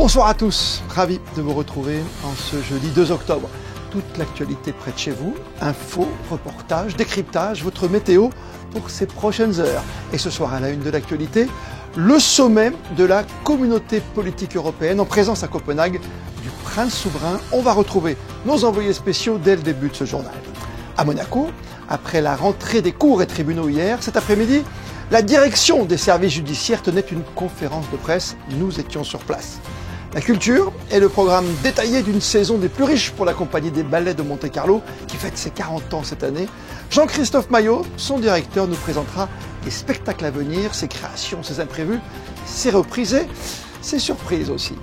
Bonsoir à tous, ravi de vous retrouver en ce jeudi 2 octobre. Toute l'actualité près de chez vous, infos, reportages, décryptage, votre météo pour ces prochaines heures. Et ce soir à la une de l'actualité, le sommet de la communauté politique européenne en présence à Copenhague du prince souverain. On va retrouver nos envoyés spéciaux dès le début de ce journal. À Monaco, après la rentrée des cours et tribunaux hier, cet après-midi, la direction des services judiciaires tenait une conférence de presse. Nous étions sur place. La culture est le programme détaillé d'une saison des plus riches pour la compagnie des ballets de Monte-Carlo qui fête ses 40 ans cette année. Jean-Christophe Maillot, son directeur, nous présentera les spectacles à venir, ses créations, ses imprévus, ses reprises et ses surprises aussi.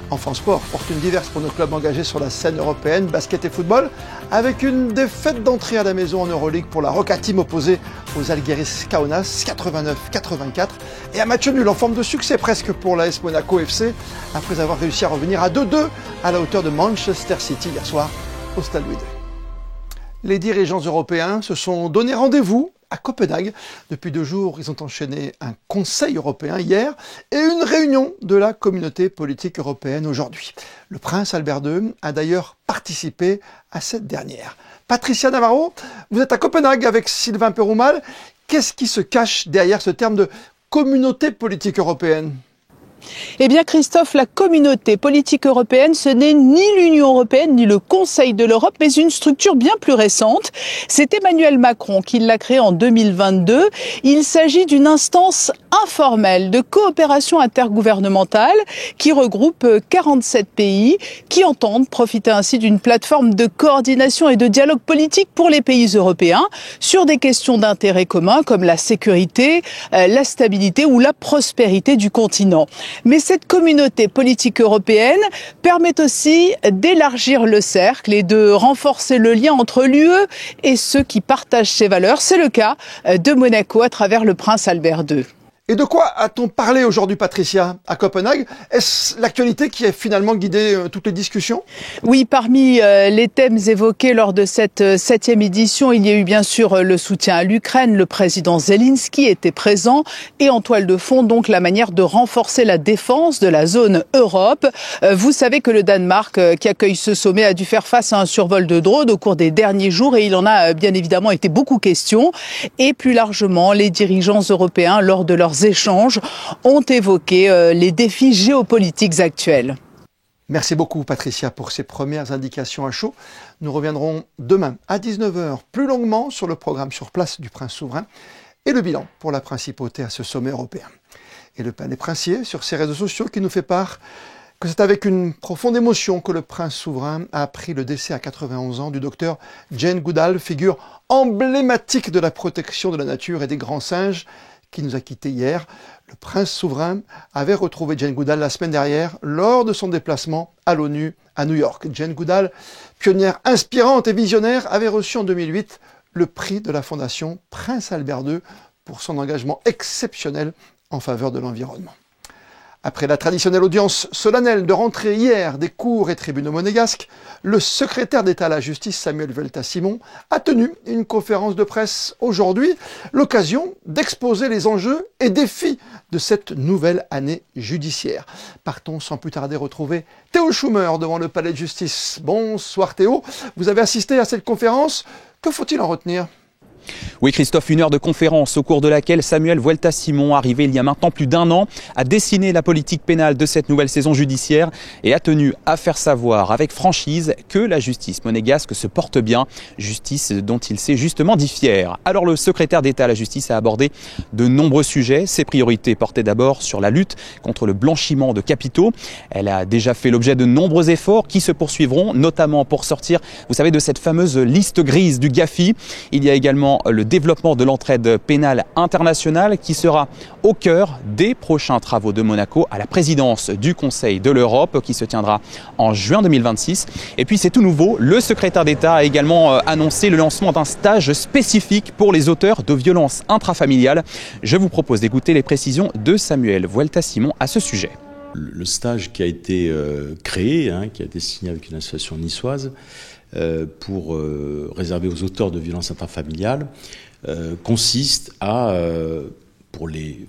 Enfin sport, fortune diverse pour nos clubs engagés sur la scène européenne, basket et football, avec une défaite d'entrée à la maison en Euroleague pour la Roca Team opposée aux Algiris Kaunas, 89-84, et un match nul en forme de succès presque pour l'AS Monaco FC, après avoir réussi à revenir à 2-2 à la hauteur de Manchester City hier soir au Stade Louis II. Les dirigeants européens se sont donné rendez-vous à Copenhague. Depuis 2 jours, ils ont enchaîné un Conseil européen hier et une réunion de la communauté politique européenne aujourd'hui. Le prince Albert II a d'ailleurs participé à cette dernière. Patricia Navarro, vous êtes à Copenhague avec Sylvain Peroumal. Qu'est-ce qui se cache derrière ce terme de communauté politique européenne ? Eh bien Christophe, la communauté politique européenne, ce n'est ni l'Union européenne ni le Conseil de l'Europe, mais une structure bien plus récente. C'est Emmanuel Macron qui l'a créée en 2022. Il s'agit d'une instance informelle de coopération intergouvernementale qui regroupe 47 pays qui entendent profiter ainsi d'une plateforme de coordination et de dialogue politique pour les pays européens sur des questions d'intérêt commun comme la sécurité, la stabilité ou la prospérité du continent. Mais cette communauté politique européenne permet aussi d'élargir le cercle et de renforcer le lien entre l'UE et ceux qui partagent ses valeurs. C'est le cas de Monaco à travers le prince Albert II. Et de quoi a-t-on parlé aujourd'hui, Patricia, à Copenhague ? Est-ce l'actualité qui a finalement guidé toutes les discussions ? Oui, parmi les thèmes évoqués lors de cette 7e édition, il y a eu bien sûr le soutien à l'Ukraine. Le président Zelensky était présent et en toile de fond, donc, la manière de renforcer la défense de la zone Europe. Vous savez que le Danemark, qui accueille ce sommet, a dû faire face à un survol de drones au cours des derniers jours et il en a bien évidemment été beaucoup question. Et plus largement, les dirigeants européens, lors de leurs échanges, ont évoqué les défis géopolitiques actuels. Merci beaucoup Patricia pour ces premières indications à chaud. Nous reviendrons demain à 19h plus longuement sur le programme sur place du prince souverain et le bilan pour la principauté à ce sommet européen. Et le palais princier sur ses réseaux sociaux qui nous fait part que c'est avec une profonde émotion que le prince souverain a appris le décès à 91 ans du docteur Jane Goodall, figure emblématique de la protection de la nature et des grands singes, qui nous a quittés hier. Le prince souverain avait retrouvé Jane Goodall la semaine dernière lors de son déplacement à l'ONU à New York. Jane Goodall, pionnière inspirante et visionnaire, avait reçu en 2008 le prix de la Fondation Prince Albert II pour son engagement exceptionnel en faveur de l'environnement. Après la traditionnelle audience solennelle de rentrée hier des cours et tribunaux monégasques, le secrétaire d'État à la justice Samuel Vuelta-Simon a tenu une conférence de presse aujourd'hui, l'occasion d'exposer les enjeux et défis de cette nouvelle année judiciaire. Partons sans plus tarder retrouver Théo Schumer devant le palais de justice. Bonsoir Théo, vous avez assisté à cette conférence, que faut-il en retenir ? Oui Christophe, 1 heure de conférence au cours de laquelle Samuel Vuelta-Simon, arrivé il y a maintenant plus d'1 an, a dessiné la politique pénale de cette nouvelle saison judiciaire et a tenu à faire savoir avec franchise que la justice monégasque se porte bien, justice dont il s'est justement dit fier. Alors le secrétaire d'État à la justice a abordé de nombreux sujets. Ses priorités portaient d'abord sur la lutte contre le blanchiment de capitaux. Elle a déjà fait l'objet de nombreux efforts qui se poursuivront, notamment pour sortir, vous savez, de cette fameuse liste grise du GAFI. Il y a également le développement de l'entraide pénale internationale qui sera au cœur des prochains travaux de Monaco à la présidence du Conseil de l'Europe qui se tiendra en juin 2026. Et puis c'est tout nouveau, le secrétaire d'État a également annoncé le lancement d'un stage spécifique pour les auteurs de violences intrafamiliales. Je vous propose d'écouter les précisions de Samuel Vuelta-Simon à ce sujet. Le stage qui a été créé, qui a été signé avec une association niçoise, pour réserver aux auteurs de violences intrafamiliales, consiste à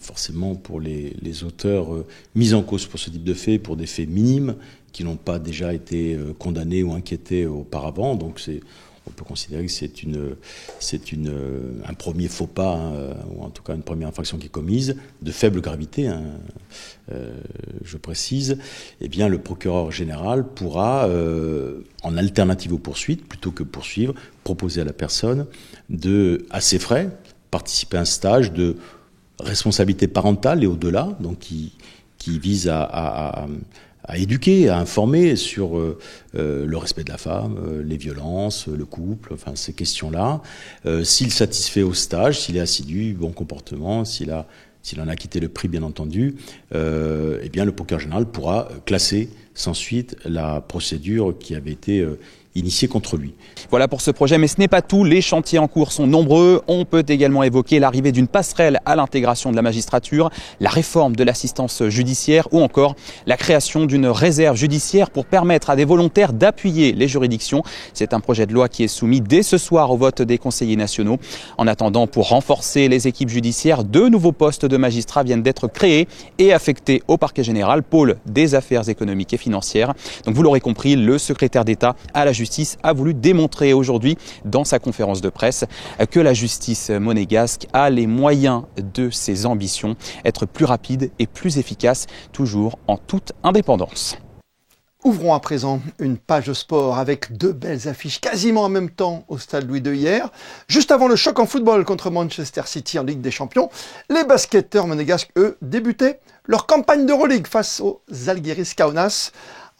forcément pour les auteurs mis en cause pour ce type de faits, pour des faits minimes qui n'ont pas déjà été condamnés ou inquiétés auparavant. Donc on peut considérer que c'est un premier faux pas, ou en tout cas une première infraction qui est commise, de faible gravité, je précise. Eh bien, le procureur général pourra, en alternative aux poursuites, plutôt que poursuivre, proposer à la personne à ses frais, participer à un stage de responsabilité parentale et au-delà, donc qui vise à éduquer, à informer sur le respect de la femme, les violences, le couple, enfin ces questions-là. S'il satisfait au stage, s'il est assidu, bon comportement, s'il en a quitté le prix, bien entendu, eh bien le procureur général pourra classer sans suite la procédure qui avait été initiée contre lui. Voilà pour ce projet, mais ce n'est pas tout. Les chantiers en cours sont nombreux. On peut également évoquer l'arrivée d'une passerelle à l'intégration de la magistrature, la réforme de l'assistance judiciaire ou encore la création d'une réserve judiciaire pour permettre à des volontaires d'appuyer les juridictions. C'est un projet de loi qui est soumis dès ce soir au vote des conseillers nationaux. En attendant, pour renforcer les équipes judiciaires, 2 nouveaux postes de magistrats viennent d'être créés et affectés au parquet général, pôle des affaires économiques et financières. Donc vous l'aurez compris, le secrétaire d'État à la justice a voulu démontrer aujourd'hui dans sa conférence de presse que la justice monégasque a les moyens de ses ambitions, être plus rapide et plus efficace, toujours en toute indépendance. Ouvrons à présent une page sport avec 2 belles affiches quasiment en même temps au stade Louis II hier. Juste avant le choc en football contre Manchester City en Ligue des Champions, les basketteurs monégasques, eux, débutaient leur campagne d'Euroleague face aux Žalgiris Kaunas.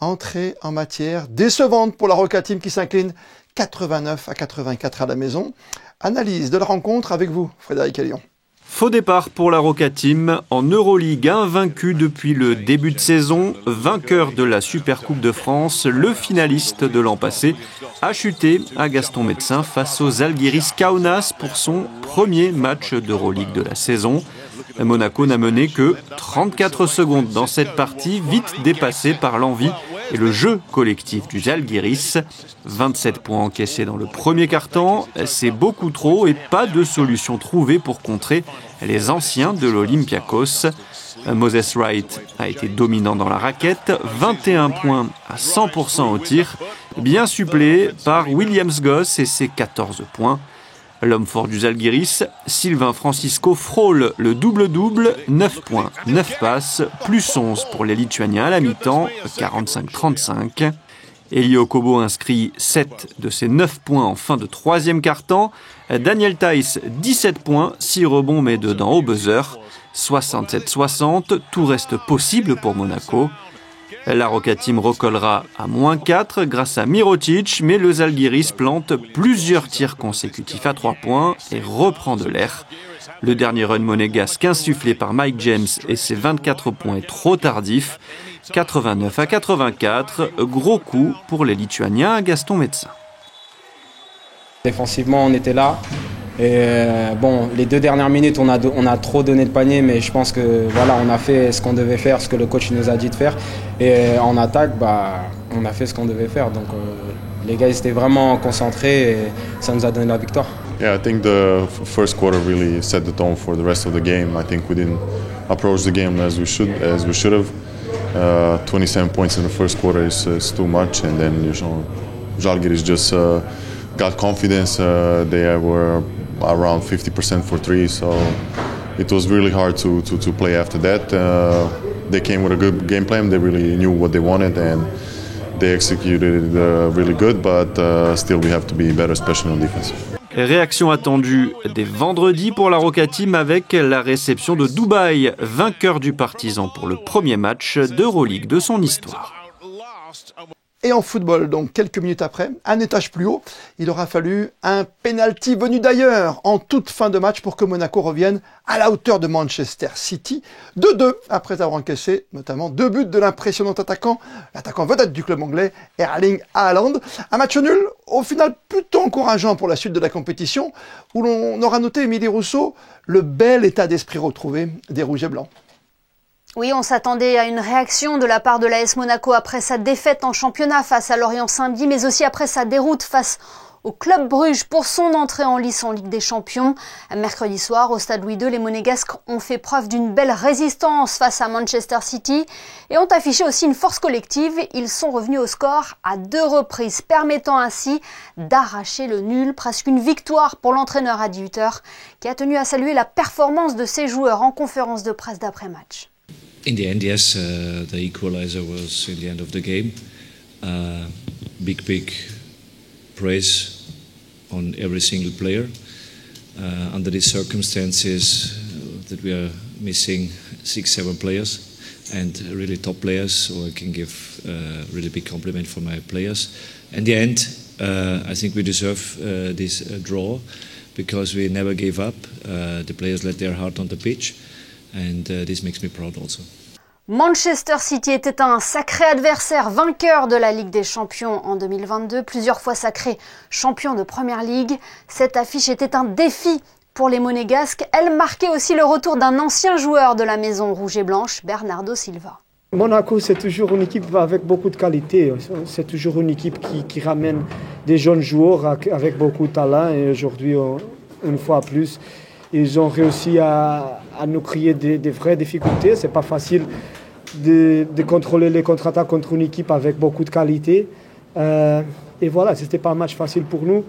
Entrée en matière décevante pour la Roca Team qui s'incline 89-84 à la maison. Analyse de la rencontre avec vous, Frédéric Elion. Faux départ pour la Roca Team en Euroleague, invaincu depuis le début de saison, vainqueur de la Supercoupe de France, le finaliste de l'an passé a chuté à Gaston Médecin face aux Žalgiris Kaunas pour son premier match d'Euroleague de la saison. Monaco n'a mené que 34 secondes dans cette partie, vite dépassée par l'envie et le jeu collectif du Žalgiris. 27 points encaissés dans le premier quart-temps, c'est beaucoup trop et pas de solution trouvée pour contrer les anciens de l'Olympiakos. Moses Wright a été dominant dans la raquette, 21 points à 100% au tir, bien suppléé par Williams Goss et ses 14 points. L'homme fort du Žalgiris, Sylvain Francisco, frôle le double-double, 9 points, 9 passes, plus 11 pour les Lituaniens à la mi-temps, 45-35. Eli Okobo inscrit 7 de ses 9 points en fin de troisième quart-temps. Daniel Theis, 17 points, 6 rebonds mais dedans au buzzer, 67-60, tout reste possible pour Monaco. La Roca Team recollera à -4 grâce à Mirotic, mais le Žalgiris plante plusieurs tirs consécutifs à 3 points et reprend de l'air. Le dernier run monégasque insufflé par Mike James et ses 24 points est trop tardif. 89-84, gros coup pour les Lituaniens à Gaston Médecin. Défensivement, on était là. Et les 2 dernières minutes, on a trop donné de panier, mais je pense que voilà, on a fait ce qu'on devait faire, ce que le coach nous a dit de faire. Et en attaque, on a fait ce qu'on devait faire. Donc les gars, ils étaient vraiment concentrés et ça nous a donné la victoire. Yeah, I think the first quarter really set the tone for the rest of the game. I think we didn't approach the game as we should have. 27 points in the first quarter is too much, and then Žalgiris just got confidence. They were around 50% for 3, so it was really hard to play after that. They came with a good game plan. They really knew what they wanted and they executed it really good, but still we have to be better, especially on defense. Réaction attendue dès vendredi pour la Roca Team avec la réception de Dubaï, vainqueur du Partizan pour le premier match d'Euroleague de son histoire. Et en football, donc quelques minutes après, un étage plus haut, il aura fallu un penalty venu d'ailleurs en toute fin de match pour que Monaco revienne à la hauteur de Manchester City. 2-2 après avoir encaissé notamment 2 buts de l'impressionnant attaquant, l'attaquant vedette du club anglais, Erling Haaland. Un match nul, au final plutôt encourageant pour la suite de la compétition, où l'on aura noté, Émilie Rousseau, le bel état d'esprit retrouvé des Rouges et Blancs. Oui, on s'attendait à une réaction de la part de l'AS Monaco après sa défaite en championnat face à Lorient samedi, mais aussi après sa déroute face au Club Bruges pour son entrée en lice en Ligue des Champions. Mercredi soir, au Stade Louis II, les Monégasques ont fait preuve d'une belle résistance face à Manchester City et ont affiché aussi une force collective. Ils sont revenus au score à 2 reprises, permettant ainsi d'arracher le nul. Presque une victoire pour l'entraîneur à 18h qui a tenu à saluer la performance de ses joueurs en conférence de presse d'après-match. In the end, yes, the equalizer was in the end of the game. Big praise on every single player. Under these circumstances, that we are missing 6-7 players and really top players, so I can give really big compliment for my players. In the end, I think we deserve this draw because we never gave up. The players let their heart on the pitch. And this makes me proud also. Manchester City était un sacré adversaire, vainqueur de la Ligue des Champions en 2022, plusieurs fois sacré champion de Première Ligue. Cette affiche était un défi pour les Monégasques. Elle marquait aussi le retour d'un ancien joueur de la maison rouge et blanche, Bernardo Silva. Monaco, c'est toujours une équipe avec beaucoup de qualité. C'est toujours une équipe qui ramène des jeunes joueurs avec beaucoup de talent. Et aujourd'hui, une fois plus, ils ont réussi à nous créer des vraies difficultés. C'est pas facile de contrôler les contre-attaques contre une équipe avec beaucoup de qualité. Et voilà, c'était pas un match facile pour nous.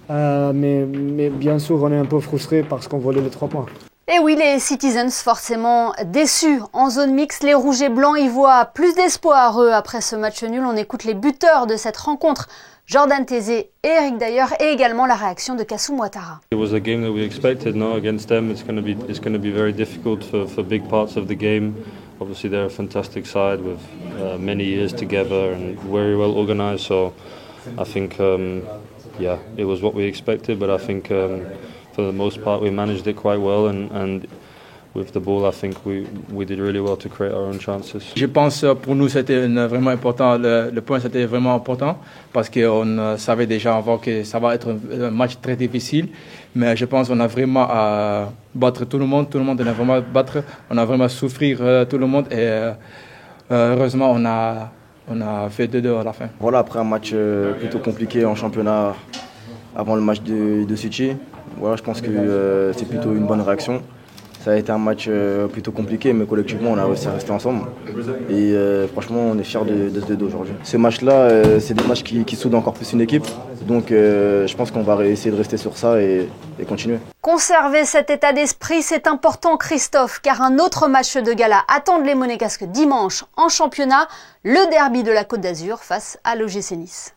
Mais bien sûr, on est un peu frustrés parce qu'on volait les 3 points. Et oui, les Citizens forcément déçus. En zone mixte, les rouges et blancs y voient plus d'espoir, eux, après ce match nul. On écoute les buteurs de cette rencontre, Jordan Tézé et Eric Dyer, et également la réaction de Kassoum Ouattara. It was a game that we expected, no? Against them, it's going to be very difficult for big parts of the game. Obviously, they're a fantastic side with many years together and very well organized. So, I think, yeah, it was what we expected. But I think, for the most part, we managed it quite well, and with the ball, I think we did really well to create our own chances. Je pense pour nous c'était vraiment important, le point c'était vraiment important parce qu'on savait déjà avant que ça va être un match très difficile, mais je pense qu'on a vraiment à battre tout le monde on a vraiment battre, on a vraiment souffrir tout le monde et heureusement on a fait 2-2 à la fin. Voilà, après un match plutôt compliqué en championnat avant le match de City, voilà, je pense que c'est plutôt une bonne réaction. Ça a été un match plutôt compliqué, mais collectivement, on a réussi à rester ensemble. Et franchement, on est fiers de ce 2-2 aujourd'hui. Ces matchs-là, c'est des matchs qui soudent encore plus une équipe. Donc je pense qu'on va essayer de rester sur ça et continuer. Conserver cet état d'esprit, c'est important, Christophe, car un autre match de gala attend les Monégasques dimanche en championnat, le derby de la Côte d'Azur face à l'OGC Nice.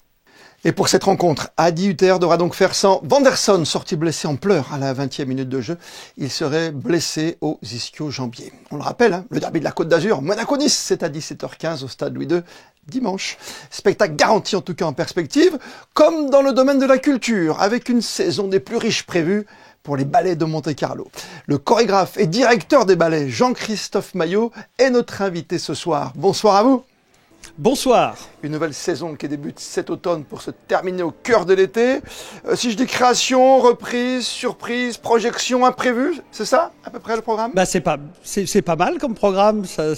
Et pour cette rencontre, Adi Hutter devra donc faire sans Vanderson, sorti blessé en pleurs à la 20e minute de jeu. Il serait blessé au ischio-jambier. On le rappelle, hein, le derby de la Côte d'Azur, Monaco-Nice, c'est à 17h15 au Stade Louis II, dimanche. Spectacle garanti en tout cas en perspective, comme dans le domaine de la culture, avec une saison des plus riches prévues pour les ballets de Monte-Carlo. Le chorégraphe et directeur des ballets, Jean-Christophe Maillot, est notre invité ce soir. Bonsoir à vous. Bonsoir. Une nouvelle saison qui débute cet automne pour se terminer au cœur de l'été. Si je dis création, reprise, surprise, projection, imprévue, c'est ça à peu près le programme? C'est pas mal comme programme, ça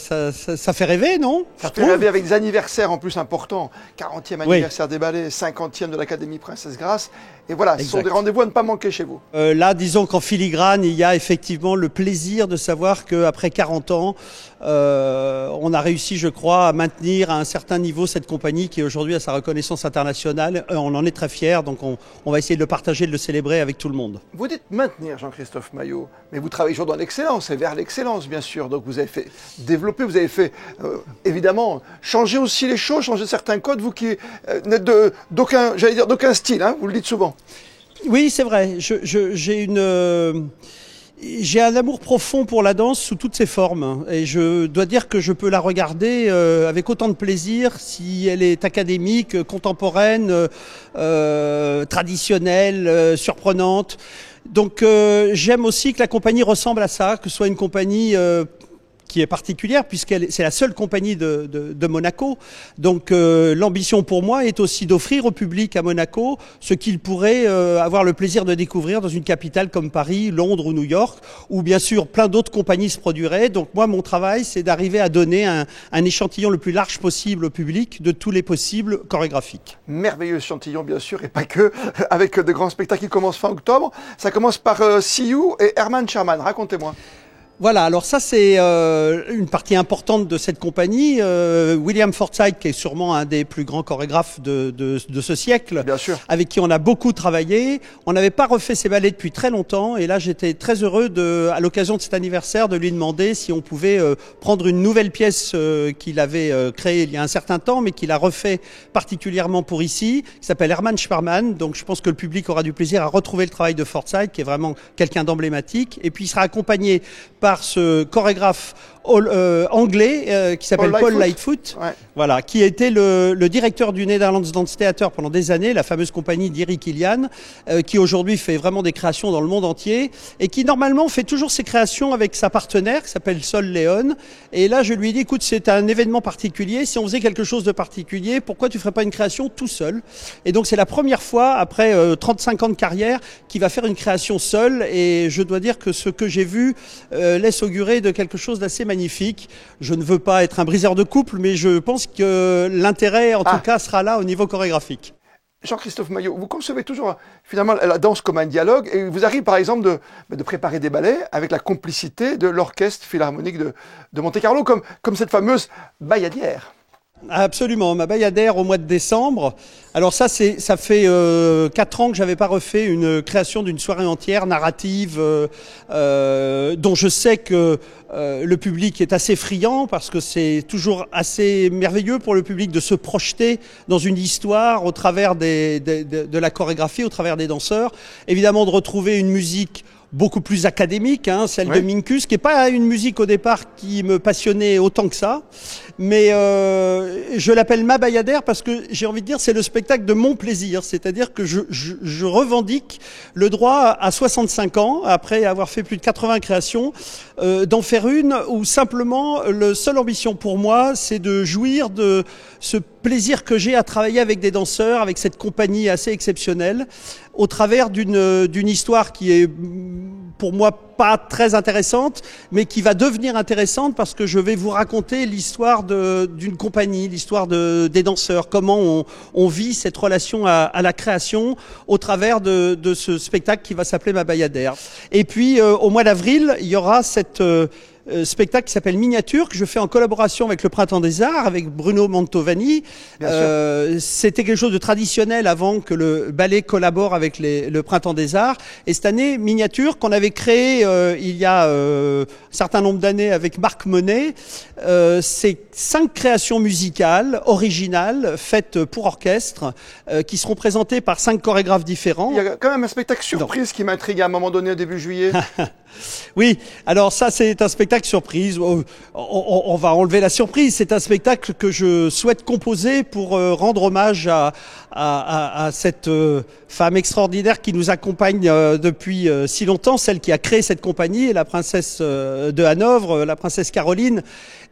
fait rêver, non? Ça fait rêver avec des anniversaires en plus importants. 40e anniversaire des ballets, 50e de l'Académie Princesse Grace. Et voilà, ce sont des rendez-vous à ne pas manquer chez vous. Là, disons qu'en filigrane, il y a effectivement le plaisir de savoir qu'après 40 ans, on a réussi, je crois, à maintenir à un certain niveau cette compagnie qui aujourd'hui a sa reconnaissance internationale. On en est très fiers, donc on va essayer de le partager, de le célébrer avec tout le monde. Vous dites maintenir, Jean-Christophe Maillot, mais vous travaillez toujours dans l'excellence et vers l'excellence, bien sûr. Donc vous avez fait développer, vous avez fait évidemment changer aussi les choses, changer certains codes, vous qui n'êtes d'aucun style, hein, vous le dites souvent. Oui, c'est vrai. J'ai un amour profond pour la danse sous toutes ses formes et je dois dire que je peux la regarder avec autant de plaisir si elle est académique, contemporaine, traditionnelle, surprenante. Donc j'aime aussi que la compagnie ressemble à ça, que ce soit une compagnie qui est particulière c'est la seule compagnie de Monaco. Donc l'ambition pour moi est aussi d'offrir au public à Monaco ce qu'il pourrait avoir le plaisir de découvrir dans une capitale comme Paris, Londres ou New York, où bien sûr plein d'autres compagnies se produiraient. Donc moi, mon travail, c'est d'arriver à donner un échantillon le plus large possible au public de tous les possibles chorégraphiques. Merveilleux échantillon, bien sûr, et pas que, avec de grands spectacles qui commencent fin octobre. Ça commence par See You et Herman Sherman. Racontez-moi. Voilà, alors ça c'est une partie importante de cette compagnie. William Forsythe, qui est sûrement un des plus grands chorégraphes de ce siècle, bien sûr, avec qui on a beaucoup travaillé. On n'avait pas refait ses ballets depuis très longtemps, et là j'étais très heureux à l'occasion de cet anniversaire de lui demander si on pouvait prendre une nouvelle pièce qu'il avait créée il y a un certain temps, mais qu'il a refait particulièrement pour ici, qui s'appelle Herman Sherman. Donc je pense que le public aura du plaisir à retrouver le travail de Forsythe, qui est vraiment quelqu'un d'emblématique, et puis il sera accompagné par ce chorégraphe anglais qui s'appelle Paul Lightfoot, ouais. Voilà, qui a été le directeur du Netherlands Dance Theater pendant des années, la fameuse compagnie d'Iri Kilian, qui aujourd'hui fait vraiment des créations dans le monde entier, et qui normalement fait toujours ses créations avec sa partenaire qui s'appelle Sol Leon. Et là je lui ai dit, écoute, c'est un événement particulier, si on faisait quelque chose de particulier, pourquoi tu ferais pas une création tout seul? Et donc c'est la première fois après 35 ans de carrière qu'il va faire une création seul, et je dois dire que ce que j'ai vu laisse augurer de quelque chose d'assez magnifique. Je ne veux pas être un briseur de couple, mais je pense que l'intérêt, en tout cas, sera là au niveau chorégraphique. Jean-Christophe Maillot, vous concevez toujours finalement la danse comme un dialogue, et vous arrive par exemple de préparer des ballets avec la complicité de l'orchestre philharmonique de Monte-Carlo, comme cette fameuse Bayadère. Absolument, ma Bayadère au mois de décembre. Alors ça fait 4 ans que j'avais pas refait une création d'une soirée entière narrative dont je sais que le public est assez friand, parce que c'est toujours assez merveilleux pour le public de se projeter dans une histoire au travers de la chorégraphie, au travers des danseurs. Évidemment, de retrouver une musique beaucoup plus académique, celle de Minkus, qui n'est pas une musique au départ qui me passionnait autant que ça, mais je l'appelle ma Bayadère parce que j'ai envie de dire c'est le spectacle de mon plaisir, c'est-à-dire que je revendique le droit à 65 ans, après avoir fait plus de 80 créations, d'en faire une où simplement la seule ambition pour moi, c'est de jouir de ce plaisir que j'ai à travailler avec des danseurs, avec cette compagnie assez exceptionnelle, au travers d'une histoire qui est pour moi pas très intéressante, mais qui va devenir intéressante parce que je vais vous raconter l'histoire d'une compagnie, l'histoire des danseurs, comment on vit cette relation à la création au travers de ce spectacle qui va s'appeler ma Bayadère. Et puis au mois d'avril, il y aura cette spectacle qui s'appelle Miniature, que je fais en collaboration avec le Printemps des Arts, avec Bruno Mantovani. C'était quelque chose de traditionnel avant que le ballet collabore avec le Printemps des Arts. Et cette année, Miniature, qu'on avait créé il y a un certain nombre d'années avec Marc Monet, c'est 5 créations musicales originales faites pour orchestre qui seront présentées par 5 chorégraphes différents. Il y a quand même un spectacle surprise qui m'intrigue à un moment donné au début juillet. Oui, alors ça c'est un spectacle surprise, on va enlever la surprise, c'est un spectacle que je souhaite composer pour rendre hommage à cette femme extraordinaire qui nous accompagne depuis si longtemps, celle qui a créé cette compagnie, la princesse de Hanovre, la princesse Caroline.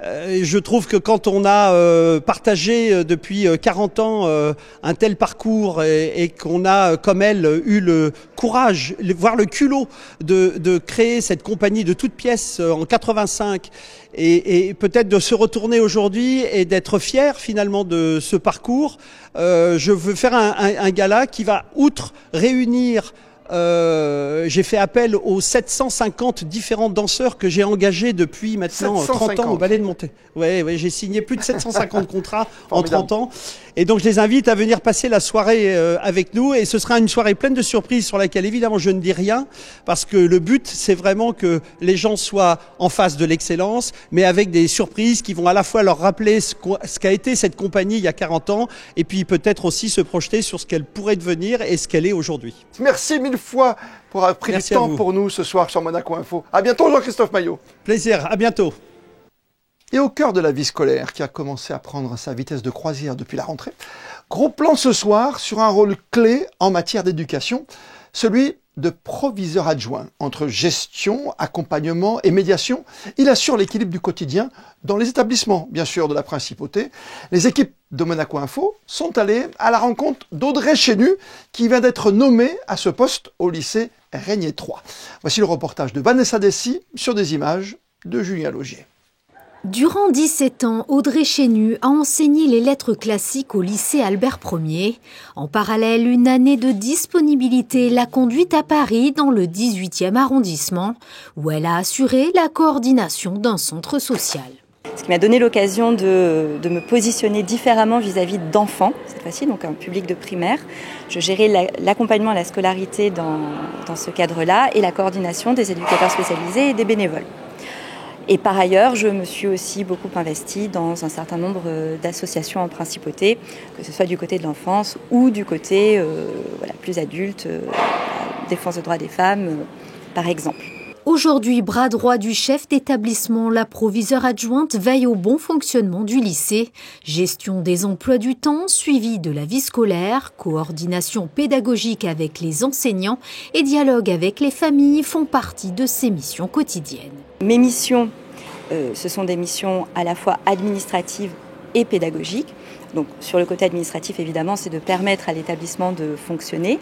Je trouve que quand on a partagé depuis 40 ans un tel parcours et qu'on a, comme elle, eu le courage, voire le culot de créer cette compagnie de toutes pièces en 85 et peut-être de se retourner aujourd'hui et d'être fier finalement de ce parcours, je veux faire un gala qui va, outre réunir j'ai fait appel aux 750 différents danseurs que j'ai engagés depuis maintenant 30 ans au Ballet de Monte. Ouais, j'ai signé plus de 750 contrats en 30 ans. Et donc je les invite à venir passer la soirée avec nous, et ce sera une soirée pleine de surprises sur laquelle évidemment je ne dis rien, parce que le but c'est vraiment que les gens soient en face de l'excellence, mais avec des surprises qui vont à la fois leur rappeler ce qu'a été cette compagnie il y a 40 ans, et puis peut-être aussi se projeter sur ce qu'elle pourrait devenir et ce qu'elle est aujourd'hui. Merci mille fois pour avoir pris du temps pour nous ce soir sur Monaco Info. À bientôt Jean-Christophe Maillot. Plaisir, à bientôt. Et au cœur de la vie scolaire qui a commencé à prendre sa vitesse de croisière depuis la rentrée, gros plan ce soir sur un rôle clé en matière d'éducation, celui de proviseur adjoint. Entre gestion, accompagnement et médiation, il assure l'équilibre du quotidien dans les établissements, bien sûr, de la Principauté. Les équipes de Monaco Info sont allées à la rencontre d'Audrey Chénu, qui vient d'être nommée à ce poste au lycée Régnier 3. Voici le reportage de Vanessa Dessy sur des images de Julien Laugier. Durant 17 ans, Audrey Chénu a enseigné les lettres classiques au lycée Albert Ier. En parallèle, une année de disponibilité l'a conduite à Paris, dans le 18e arrondissement, où elle a assuré la coordination d'un centre social. Ce qui m'a donné l'occasion de me positionner différemment vis-à-vis d'enfants, cette fois-ci, donc un public de primaire. Je gérais l'accompagnement à la scolarité dans ce cadre-là et la coordination des éducateurs spécialisés et des bénévoles. Et par ailleurs, je me suis aussi beaucoup investie dans un certain nombre d'associations en principauté, que ce soit du côté de l'enfance ou du côté plus adulte, défense des droits des femmes, par exemple. Aujourd'hui, bras droit du chef d'établissement, la proviseure adjointe veille au bon fonctionnement du lycée. Gestion des emplois du temps, suivi de la vie scolaire, coordination pédagogique avec les enseignants et dialogue avec les familles font partie de ses missions quotidiennes. Mes missions, ce sont des missions à la fois administratives et pédagogiques. Donc, sur le côté administratif, évidemment, c'est de permettre à l'établissement de fonctionner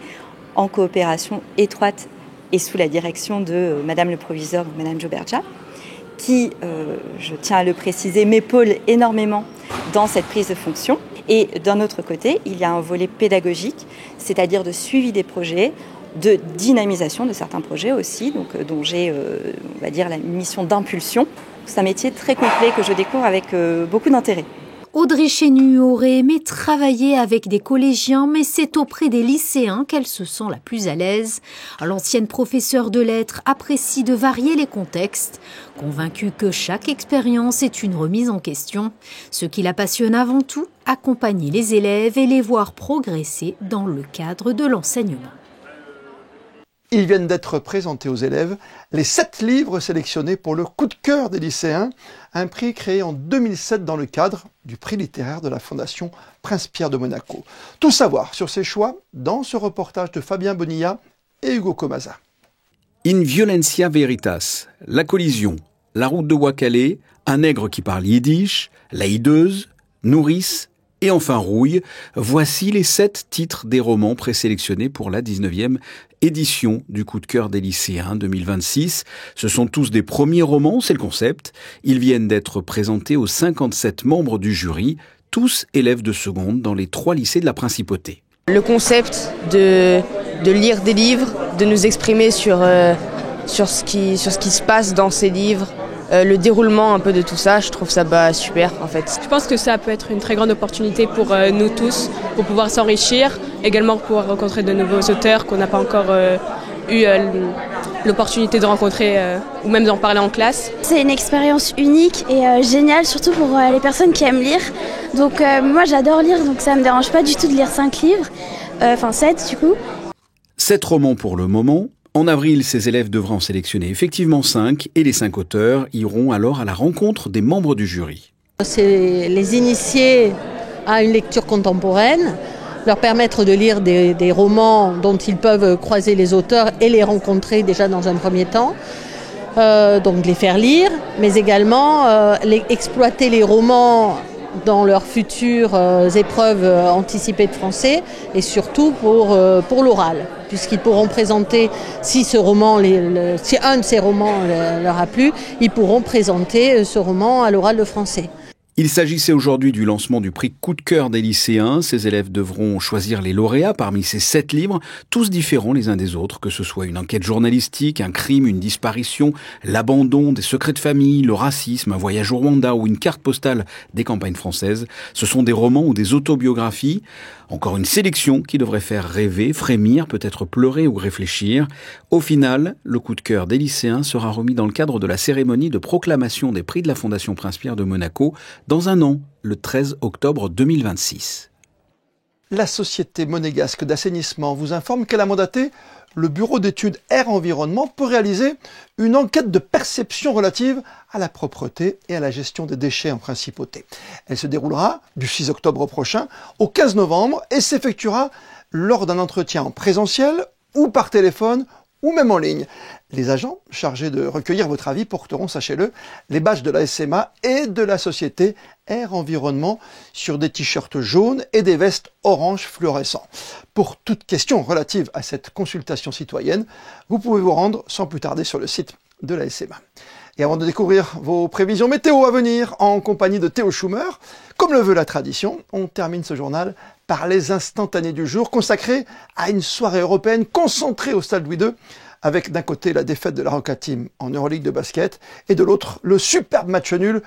en coopération étroite et sous la direction de Madame le Proviseur, donc Madame Giobergia, qui, je tiens à le préciser, m'épaule énormément dans cette prise de fonction. Et d'un autre côté, il y a un volet pédagogique, c'est-à-dire de suivi des projets, de dynamisation de certains projets aussi, donc, dont j'ai, on va dire, une mission d'impulsion. C'est un métier très complet que je découvre avec beaucoup d'intérêt. Audrey Chénu aurait aimé travailler avec des collégiens, mais c'est auprès des lycéens qu'elle se sent la plus à l'aise. L'ancienne professeure de lettres apprécie de varier les contextes, convaincue que chaque expérience est une remise en question. Ce qui la passionne avant tout, accompagner les élèves et les voir progresser dans le cadre de l'enseignement. Ils viennent d'être présentés aux élèves les 7 livres sélectionnés pour le coup de cœur des lycéens, un prix créé en 2007 dans le cadre du prix littéraire de la Fondation Prince-Pierre de Monaco. Tout savoir sur ces choix dans ce reportage de Fabien Bonilla et Hugo Comasa. In Violentia Veritas, La Collision, La Route de Wakale, Un nègre qui parle yiddish, La hideuse, Nourrice et enfin Rouille, voici les 7 titres des romans présélectionnés pour la 19e édition du coup de cœur des lycéens 2026. Ce sont tous des premiers romans, c'est le concept. Ils viennent d'être présentés aux 57 membres du jury, tous élèves de seconde dans les 3 lycées de la Principauté. Le concept de lire des livres, de nous exprimer sur ce qui se passe dans ces livres, le déroulement un peu de tout ça, je trouve ça super en fait. Je pense que ça peut être une très grande opportunité pour nous tous, pour pouvoir s'enrichir, également pour pouvoir rencontrer de nouveaux auteurs qu'on n'a pas encore eu l'opportunité de rencontrer ou même d'en parler en classe. C'est une expérience unique et géniale, surtout pour les personnes qui aiment lire. Donc moi j'adore lire, donc ça ne me dérange pas du tout de lire 5 livres, 7 du coup. 7 romans pour le moment. En avril, ces élèves devraient en sélectionner effectivement 5 et les 5 auteurs iront alors à la rencontre des membres du jury. C'est les initier à une lecture contemporaine, leur permettre de lire des romans dont ils peuvent croiser les auteurs et les rencontrer déjà dans un premier temps. Donc les faire lire, mais également exploiter les romans dans leurs futures épreuves anticipées de français et surtout pour l'oral, puisqu'ils pourront présenter, si un de ces romans leur a plu, ils pourront présenter ce roman à l'oral de français. Il s'agissait aujourd'hui du lancement du prix coup de cœur des lycéens. Ces élèves devront choisir les lauréats parmi ces 7 livres, tous différents les uns des autres, que ce soit une enquête journalistique, un crime, une disparition, l'abandon, des secrets de famille, le racisme, un voyage au Rwanda ou une carte postale des campagnes françaises. Ce sont des romans ou des autobiographies. Encore une sélection qui devrait faire rêver, frémir, peut-être pleurer ou réfléchir. Au final, le coup de cœur des lycéens sera remis dans le cadre de la cérémonie de proclamation des prix de la Fondation Prince-Pierre de Monaco dans un an, le 13 octobre 2026. La Société monégasque d'assainissement vous informe qu'elle a mandaté le bureau d'études Air Environnement pour réaliser une enquête de perception relative à la propreté et à la gestion des déchets en Principauté. Elle se déroulera du 6 octobre prochain au 15 novembre et s'effectuera lors d'un entretien en présentiel ou par téléphone ou même en ligne. Les agents chargés de recueillir votre avis porteront, sachez-le, les badges de la SMA et de la société Air Environnement sur des t-shirts jaunes et des vestes orange fluorescents. Pour toute question relative à cette consultation citoyenne, vous pouvez vous rendre sans plus tarder sur le site de la SMA. Et avant de découvrir vos prévisions météo à venir en compagnie de Théo Schumer, comme le veut la tradition, on termine ce journal par les instantanés du jour consacrés à une soirée européenne concentrée au Stade Louis II, avec d'un côté la défaite de la Roca Team en Euroleague de basket et de l'autre le superbe match nul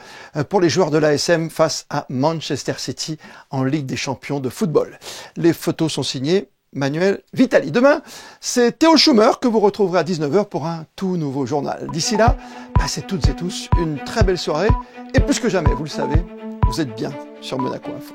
pour les joueurs de l'ASM face à Manchester City en Ligue des Champions de football. Les photos sont signées Manuel Vitali. Demain, c'est Théo Schumer que vous retrouverez à 19h pour un tout nouveau journal. D'ici là, passez toutes et tous une très belle soirée et plus que jamais, vous le savez, vous êtes bien sur Monaco Info.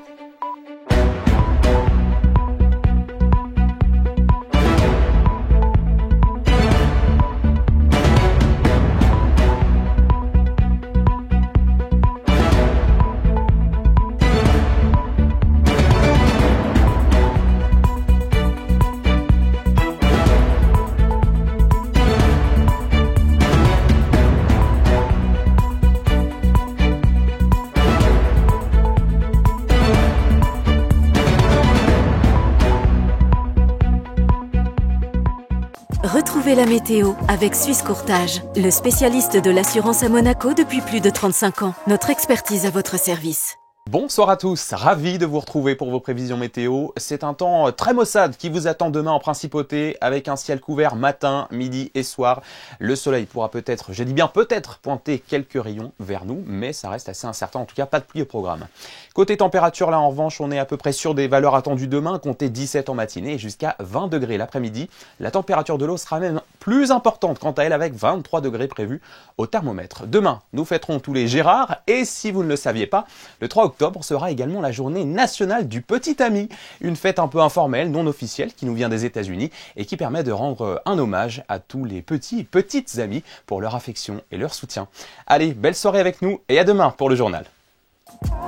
Retrouvez la météo avec Suisse Courtage, le spécialiste de l'assurance à Monaco depuis plus de 35 ans. Notre expertise à votre service. Bonsoir à tous, ravi de vous retrouver pour vos prévisions météo. C'est un temps très maussade qui vous attend demain en principauté avec un ciel couvert matin, midi et soir. Le soleil pourra peut-être, je dis bien peut-être, pointer quelques rayons vers nous, mais ça reste assez incertain, en tout cas pas de pluie au programme. Côté température, là en revanche, on est à peu près sur des valeurs attendues demain, comptez 17 en matinée et jusqu'à 20 degrés l'après-midi. La température de l'eau sera même plus importante quant à elle avec 23 degrés prévus au thermomètre. Demain, nous fêterons tous les Gérards et si vous ne le saviez pas, le 3 octobre sera également la journée nationale du petit ami, une fête un peu informelle, non officielle, qui nous vient des États-Unis et qui permet de rendre un hommage à tous les petits et petites amis pour leur affection et leur soutien. Allez, belle soirée avec nous et à demain pour le journal.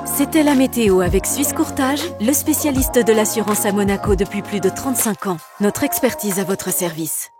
C'était la météo avec Suisse Courtage, le spécialiste de l'assurance à Monaco depuis plus de 35 ans. Notre expertise à votre service.